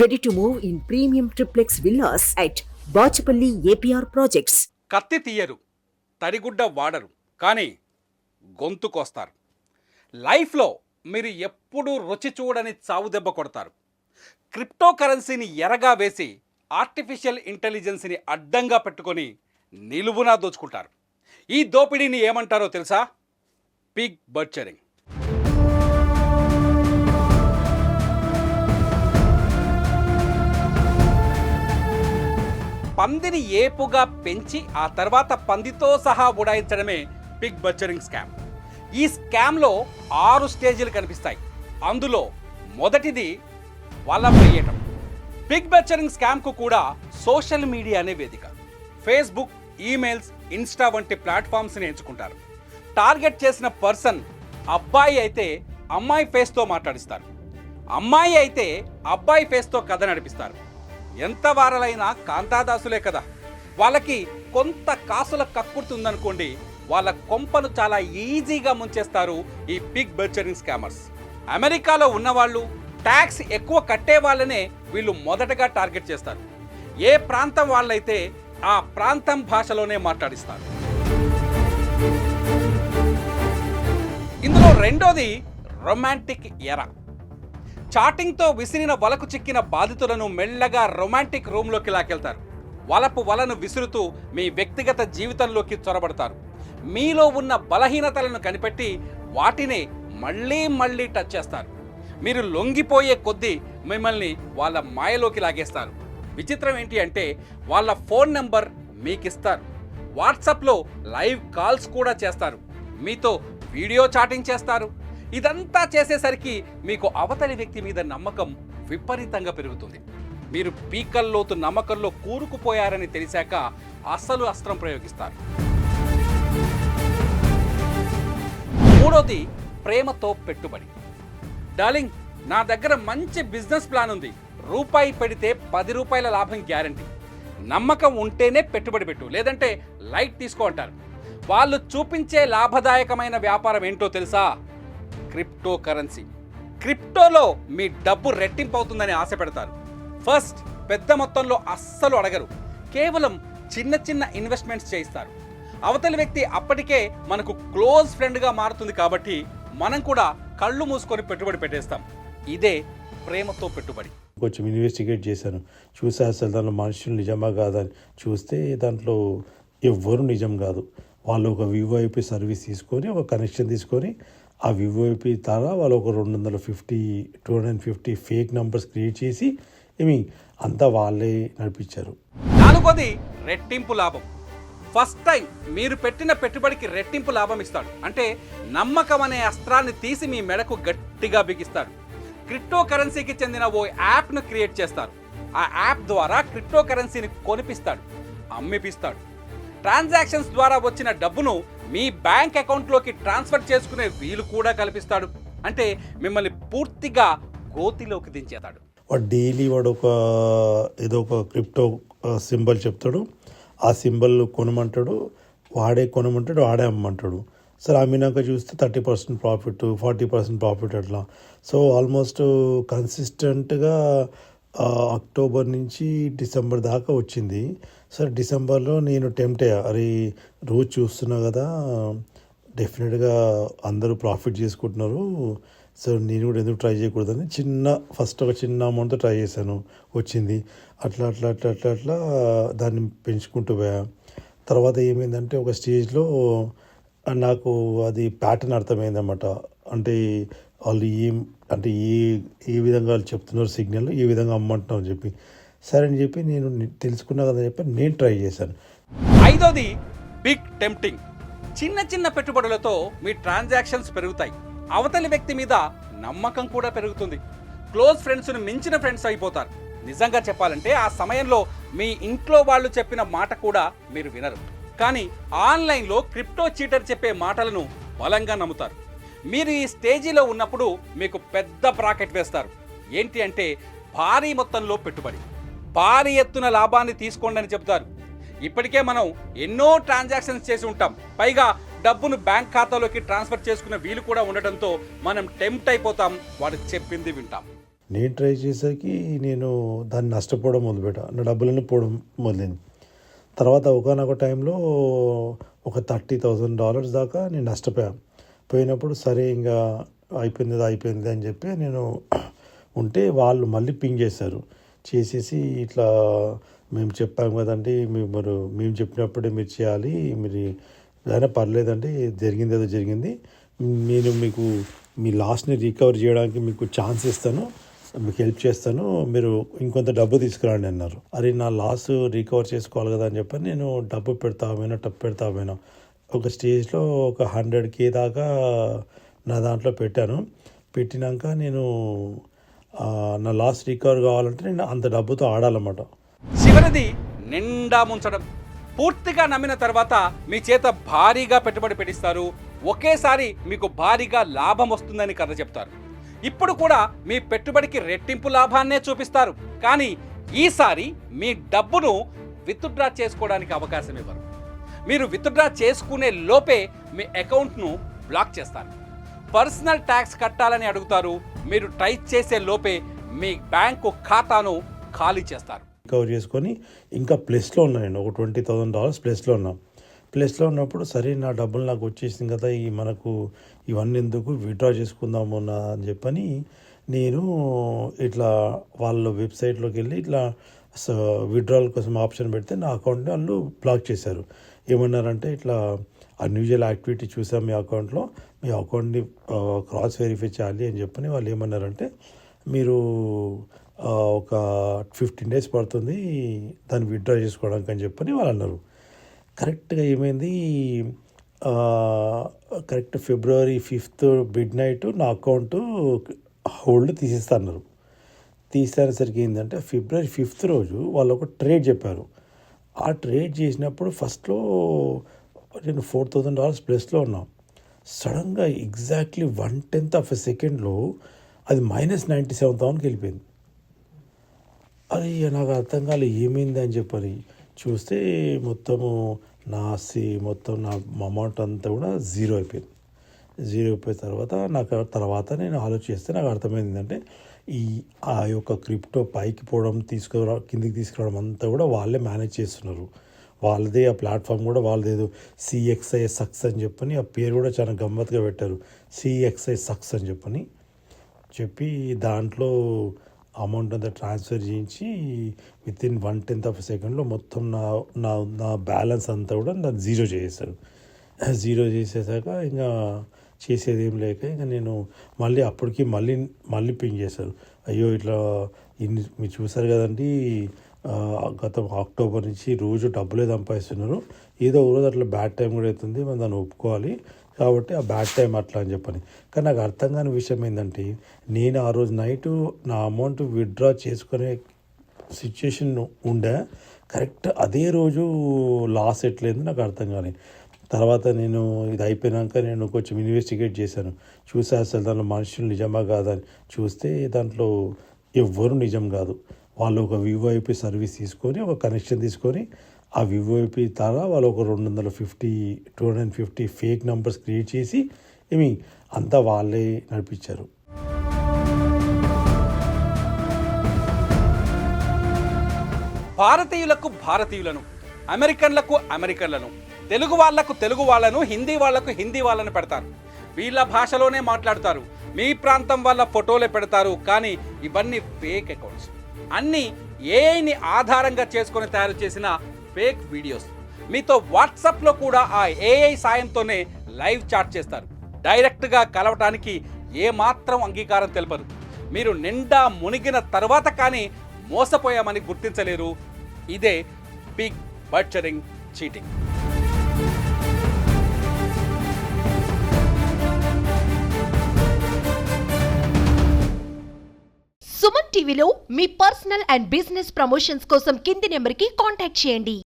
Ready to move in premium triplex villas at Bachapalli APR Projects. కత్తి తీయరు, తడిగుడ్డ వాడరు, కానీ గొంతు కోస్తారు. లైఫ్లో మీరు ఎప్పుడూ రుచి చూడని చావు దెబ్బ కొడతారు. క్రిప్టో కరెన్సీని ఎరగా వేసి ఆర్టిఫిషియల్ ఇంటెలిజెన్స్ని అడ్డంగా పెట్టుకొని నిలువునా దోచుకుంటారు. ఈ దోపిడీని ఏమంటారో తెలుసా? పిగ్ బర్చరింగ్. పందిని ఏపుగా పెంచి ఆ తర్వాత పందితో సహా ఉడాయించడమే పిగ్ బర్చరింగ్ స్కామ్. ఈ స్కామ్లో 6 స్టేజీలు కనిపిస్తాయి. అందులో మొదటిది వల వేయటం. పిగ్ బర్చరింగ్ స్కామ్కు కూడా సోషల్ మీడియానే వేదిక. ఫేస్బుక్, ఈమెయిల్స్, ఇన్స్టా వంటి ప్లాట్ఫామ్స్ని ఎంచుకుంటారు. టార్గెట్ చేసిన పర్సన్ అబ్బాయి అయితే అమ్మాయి ఫేస్తో మాట్లాడిస్తారు, అమ్మాయి అయితే అబ్బాయి ఫేస్తో కథ నడిపిస్తారు. ఎంత వారలైనా కాంతాదాసులే కదా. వాళ్ళకి కొంత కాసుల కక్కుర్తుందనుకోండి, వాళ్ళ కొంపను చాలా ఈజీగా ముంచేస్తారు ఈ పిగ్ బర్చరింగ్ స్కామర్స్. అమెరికాలో ఉన్నవాళ్ళు, ట్యాక్స్ ఎక్కువ కట్టే వాళ్ళనే వీళ్ళు మొదటగా టార్గెట్ చేస్తారు. ఏ ప్రాంతం వాళ్ళైతే ఆ ప్రాంతం భాషలోనే మాట్లాడిస్తారు. ఇందులో రెండోది రొమాంటిక్ ఎరా. చాటింగ్తో విసిరిన వలకు చిక్కిన బాధితులను మెల్లగా రొమాంటిక్ రూమ్లోకి లాకెళ్తారు. వలను విసురుతూ మీ వ్యక్తిగత జీవితంలోకి చొరబడతారు. మీలో ఉన్న బలహీనతలను కనిపెట్టి వాటిని మళ్ళీ టచ్ చేస్తారు. మీరు లొంగిపోయే కొద్దీ మిమ్మల్ని వాళ్ళ మాయలోకి లాగేస్తారు. విచిత్రం ఏంటి అంటే, వాళ్ళ ఫోన్ నెంబర్ మీకు ఇస్తారు. వాట్సాప్లో లైవ్ కాల్స్ కూడా చేస్తారు. మీతో వీడియో చాటింగ్ చేస్తారు. ఇదంతా చేసేసరికి మీకు అవతలి వ్యక్తి మీద నమ్మకం విపరీతంగా పెరుగుతుంది. మీరు పీకల్లోతు నమ్మకంలో కూరుకుపోయారని తెలిసాక అసలు అస్త్రం ప్రయోగిస్తారు. మూడోది ప్రేమతో పెట్టుబడి. డార్లింగ్, నా దగ్గర మంచి బిజినెస్ ప్లాన్ ఉంది, రూపాయి పెడితే 10 రూపాయల లాభం గ్యారంటీ. నమ్మకం ఉంటేనే పెట్టుబడి పెట్టు, లేదంటే లైట్ తీసుకో అంటారు. వాళ్ళు చూపించే లాభదాయకమైన వ్యాపారం ఏంటో తెలుసా? Crypto currency. క్రిప్టోలో మీ డబ్బు రెట్టింపు అవుతుందని ఆశ పెడతారు. ఫస్ట్ పెద్ద మొత్తంలో అస్సలు అడగరు. కేవలం చిన్న ఇన్వెస్ట్మెంట్స్ చేయిస్తారు. అవతలి వ్యక్తి అప్పటికే మనకు క్లోజ్ ఫ్రెండ్గా మారుతుంది కాబట్టి మనం కూడా కళ్ళు మూసుకొని పెట్టుబడి పెట్టేస్తాం. ఇదే ప్రేమతో పెట్టుబడి. కొంచెం ఇన్వెస్టిగేట్ చేశాను, చూసా అసలు దాంట్లో మనుషులు నిజమా కాదని. చూస్తే దాంట్లో ఎవ్వరు నిజం కాదు. వాళ్ళు ఒక వివోఐపీ సర్వీస్ తీసుకొని, ఒక కనెక్షన్ తీసుకొని, ఆ వివోఐపీ ద్వారా వాళ్ళు ఒక 250 ఫేక్ నంబర్స్ క్రియేట్ చేసి అంతా వాళ్ళే నడిపించారు. నాలుగోది రెట్టింపు లాభం. ఫస్ట్ టైం మీరు పెట్టిన పెట్టుబడికి రెట్టింపు లాభం ఇస్తాడు. అంటే నమ్మకం అనే అస్త్రాన్ని తీసి మీ మెడకు గట్టిగా బిగిస్తాడు. క్రిప్టో కరెన్సీకి చెందిన ఓ యాప్ను క్రియేట్ చేస్తారు. ఆ యాప్ ద్వారా క్రిప్టో కరెన్సీని కొనిపిస్తాడు, అమ్మిపిస్తాడు. ట్రాన్సాక్షన్స్ ద్వారా వచ్చిన డబ్బును మీ బ్యాంక్ అకౌంట్లోకి ట్రాన్స్ఫర్ చేసుకునే వీలు కూడా కల్పిస్తాడు. అంటే మిమ్మల్ని పూర్తిగా గోతిలోకి దించేతాడు. వాడు డైలీ ఏదో ఒక క్రిప్టో సింబల్ చెప్తాడు. ఆ సింబల్ కొనమంటాడు, వాడే అమ్మంటాడు. సరే, అమ్మినాక చూస్తే 30% ప్రాఫిట్, 40% ప్రాఫిట్ అట్లా. సో ఆల్మోస్ట్ కన్సిస్టెంట్గా అక్టోబర్ నుంచి డిసెంబర్ దాకా వచ్చింది. సరే, డిసెంబర్లో నేను టెంప్ట్ అయ్యా, అరే రోజు చూస్తున్నా కదా, డెఫినెట్గా అందరూ ప్రాఫిట్ చేసుకుంటున్నారు, సో నేను కూడా ఎందుకు ట్రై చేయకూడదని ఫస్ట్ ఒక చిన్న అమౌంట్తో ట్రై చేశాను. వచ్చింది. అట్లా దాన్ని పెంచుకుంటూ పోయా. తర్వాత ఏమైందంటే, ఒక స్టేజ్లో నాకు అది ప్యాటర్న్ అర్థమైందన్నమాట. అంటే వాళ్ళు ఏ విధంగా వాళ్ళు చెప్తున్నారు, సిగ్నల్ ఏ విధంగా అమ్మంటున్నారు అని చెప్పి. సరే అని చెప్పి నేను తెలుసుకున్నా కదా చెప్పి నేను ట్రై చేశాను. ఐదోది బిగ్ టెంప్టింగ్. చిన్న పెట్టుబడులతో మీ ట్రాన్సాక్షన్స్ పెరుగుతాయి. అవతలి వ్యక్తి మీద నమ్మకం కూడా పెరుగుతుంది. క్లోజ్ ఫ్రెండ్స్ను మించిన ఫ్రెండ్స్ అయిపోతారు. నిజంగా చెప్పాలంటే ఆ సమయంలో మీ ఇంట్లో వాళ్ళు చెప్పిన మాట కూడా మీరు వినరు. కానీ ఆన్లైన్లో క్రిప్టో చీటర్ చెప్పే మాటలను బలంగా నమ్ముతారు. మీరు ఈ స్టేజీలో ఉన్నప్పుడు మీకు పెద్ద బ్రాకెట్ వేస్తారు. ఏంటి అంటే, భారీ మొత్తంలో పెట్టుబడి, భారీ ఎత్తున లాభాన్ని తీసుకోండి అని చెప్తారు. ఇప్పటికే మనం ఎన్నో ట్రాన్సాక్షన్స్ చేసి ఉంటాం. పైగా డబ్బును బ్యాంక్ ఖాతాలోకి ట్రాన్స్ఫర్ చేసుకునే వీలు కూడా ఉండటంతో మనం టెంప్ట్ అయిపోతాం, వాడు చెప్పింది వింటాం. నేను ట్రై చేసేసరికి నేను దాన్ని నష్టపోవడం మొదలుపెట్టా, నా డబ్బులన్నీ పోవడం మొదలైంది. తర్వాత ఒకనొక టైంలో ఒక $30,000 దాకా నేను నష్టపోయాను. పోయినప్పుడు సరే ఇంకా అయిపోయింది అని చెప్పి నేను ఉంటే వాళ్ళు మళ్ళీ పింగ్ చేశారు. చేసేసి ఇట్లా మేము చెప్పాము కదండి, మేము చెప్పినప్పుడే మీరు చేయాలి, మీరు అయినా పర్లేదండి, జరిగింది ఏదో జరిగింది, నేను మీకు మీ లాస్ని రికవర్ చేయడానికి మీకు ఛాన్స్ ఇస్తాను, మీకు హెల్ప్ చేస్తాను, మీరు ఇంకొంత డబ్బు తీసుకురండి అన్నారు. అరే నా లాస్ రికవర్ చేసుకోవాలి కదా అని చెప్పి నేను డబ్బు పెడతా పోయినా ఒక స్టేజ్లో ఒక 100K దాకా నా దాంట్లో పెట్టినాక నేను నా లాస్ రికవర్ కావాలంటే నేను అంత డబ్బుతో ఆడాలన్నమాట. చివరిది నిండా ముంచడం. పూర్తిగా నమ్మిన తర్వాత మీ చేత భారీగా పెట్టుబడి పెట్టిస్తారు, ఒకేసారి మీకు భారీగా లాభం వస్తుందని కథ చెప్తారు. ఇప్పుడు కూడా మీ పెట్టుబడికి రెట్టింపు లాభాన్నే చూపిస్తారు, కానీ ఈసారి మీ డబ్బును విత్డ్రా చేసుకోవడానికి అవకాశం ఇవ్వరు. మీరు విత్డ్రా చేసుకునే లోపే మీ అకౌంట్ను బ్లాక్ చేస్తారు. పర్సనల్ ట్యాక్స్ కట్టాలని అడుగుతారు. మీరు ట్రై చేసే లోపే మీ బ్యాంకు ఖాతాను ఖాళీ చేస్తారు. రికవర్ చేసుకొని ఇంకా ప్లస్లో ఉన్నాను నేను, ఒక $20,000 ప్లస్లో ఉన్నప్పుడు సరే నా డబ్బులు నాకు వచ్చేసింది కదా, మనకు ఇవన్నీ ఎందుకు, విత్డ్రా చేసుకుందాము అని చెప్పని నేను ఇట్లా వాళ్ళ వెబ్సైట్లోకి వెళ్ళి ఇట్లా విత్డ్రాల్ కోసం ఆప్షన్ పెడితే నా అకౌంట్ని వాళ్ళు బ్లాక్ చేశారు. ఏమన్నారంటే ఇట్లా అన్యూజువల్ యాక్టివిటీ చూసాం మీ అకౌంట్లో, మీ అకౌంట్ని క్రాస్ వెరిఫై చేయాలి అని చెప్పని వాళ్ళు ఏమన్నారంటే మీరు ఒక 15 days పడుతుంది దాన్ని విత్డ్రా చేసుకోవడానికి అని చెప్పని వాళ్ళు అన్నారు. కరెక్ట్గా ఏమైంది, కరెక్ట్ February 5th midnight నా అకౌంట్ హోల్డ్ తీసేస్తా అన్నారు. తీసేసరికి ఏంటంటే February 5th రోజు వాళ్ళు ఒక ట్రేడ్ చెప్పారు. ఆ ట్రేడ్ చేసినప్పుడు ఫస్ట్లో నేను $4,000 ప్లస్లో ఉన్నా. సడన్గా ఎగ్జాక్ట్లీ 1/10 సెకండ్లో అది -97,000కి వెళ్ళిపోయింది. అది నాకు అర్థం కాలేదు ఏమైంది అని చెప్పని చూస్తే మొత్తము నా అమౌంట్ అంతా కూడా జీరో అయిపోయింది. అయిపోయిన తర్వాత నేను ఆలోచిస్తే నాకు అర్థమైంది ఏంటంటే ఆ యొక్క క్రిప్టో పైకి పోవడం కిందికి తీసుకురావడం అంతా కూడా వాళ్ళే మేనేజ్ చేస్తున్నారు. వాళ్ళదే ఆ ప్లాట్ఫామ్ కూడా వాళ్ళదేదో CXI సక్స్ అని చెప్పని ఆ పేరు కూడా చాలా గమ్మత్తుగా పెట్టారు. CXI సక్స్ అని చెప్పి దాంట్లో అమౌంట్ అంతా ట్రాన్స్ఫర్ చేయించి వితిన్ 1/10 సెకండ్లో మొత్తం నా బ్యాలెన్స్ అంతా కూడా నాకు జీరో చేసేసాక ఇంకా చేసేది ఏం లేక ఇంకా నేను అప్పటికి మళ్ళీ పింగ్ చేశారు. అయ్యో ఇట్లా మీరు చూసారు కదండి, గత అక్టోబర్ నుంచి రోజు డబ్బులే సంపాదిస్తున్నారు, ఏదో ఒక రోజు అట్లా బ్యాడ్ టైం కూడా అవుతుంది, మనం దాన్ని ఒప్పుకోవాలి, కాబట్టి ఆ బ్యాడ్ టైం అట్లా అని చెప్పని. కానీ నాకు అర్థం కాని విషయం ఏంటంటే నేను ఆ రోజు నైటు నా అమౌంట్ విత్డ్రా చేసుకునే సిచ్యుయేషన్ ఉండే, కరెక్ట్ అదే రోజు లాస్ ఎట్లయింది నాకు అర్థం కాలేదు. తర్వాత నేను ఇది అయిపోయినాక నేను కొంచెం ఇన్వెస్టిగేట్ చేశాను, చూసా అసలు దాంట్లో మనుషులు నిజమా కాదని. చూస్తే దాంట్లో ఎవ్వరు నిజం కాదు. వాళ్ళు ఒక VoIP సర్వీస్ తీసుకొని ఒక కనెక్షన్ తీసుకొని ఆ VoIP ద్వారా వాళ్ళు ఒక 250 ఫేక్ నంబర్స్ క్రియేట్ చేసి అంతా వాళ్ళే నడిపించారు. భారతీయులను, అమెరికన్లను, తెలుగు వాళ్ళను, హిందీ వాళ్ళను పెడతారు. వీళ్ళ భాషలోనే మాట్లాడతారు. మీ ప్రాంతం వాళ్ళ ఫోటోలే పెడతారు. కానీ ఇవన్నీ ఫేక్ అకౌంట్స్. అన్నీ ఏఐని ఆధారంగా చేసుకొని తయారు చేసిన ఫేక్ వీడియోస్. మీతో వాట్సాప్లో కూడా ఆ ఏఐ సాయంతోనే లైవ్ చాట్ చేస్తారు. డైరెక్ట్గా కలవటానికి ఏమాత్రం అంగీకారం తెలపరు. మీరు నిండా మునిగిన తర్వాత కానీ మోసపోయామని గుర్తించలేరు. ఇదే పిగ్ బర్చరింగ్ చీటింగ్. సుమన్ టీవీలో మీ పర్సనల్ అండ్ బిజినెస్ ప్రమోషన్స్ కోసం కింది నెంబర్కి కాంటాక్ట్ చేయండి.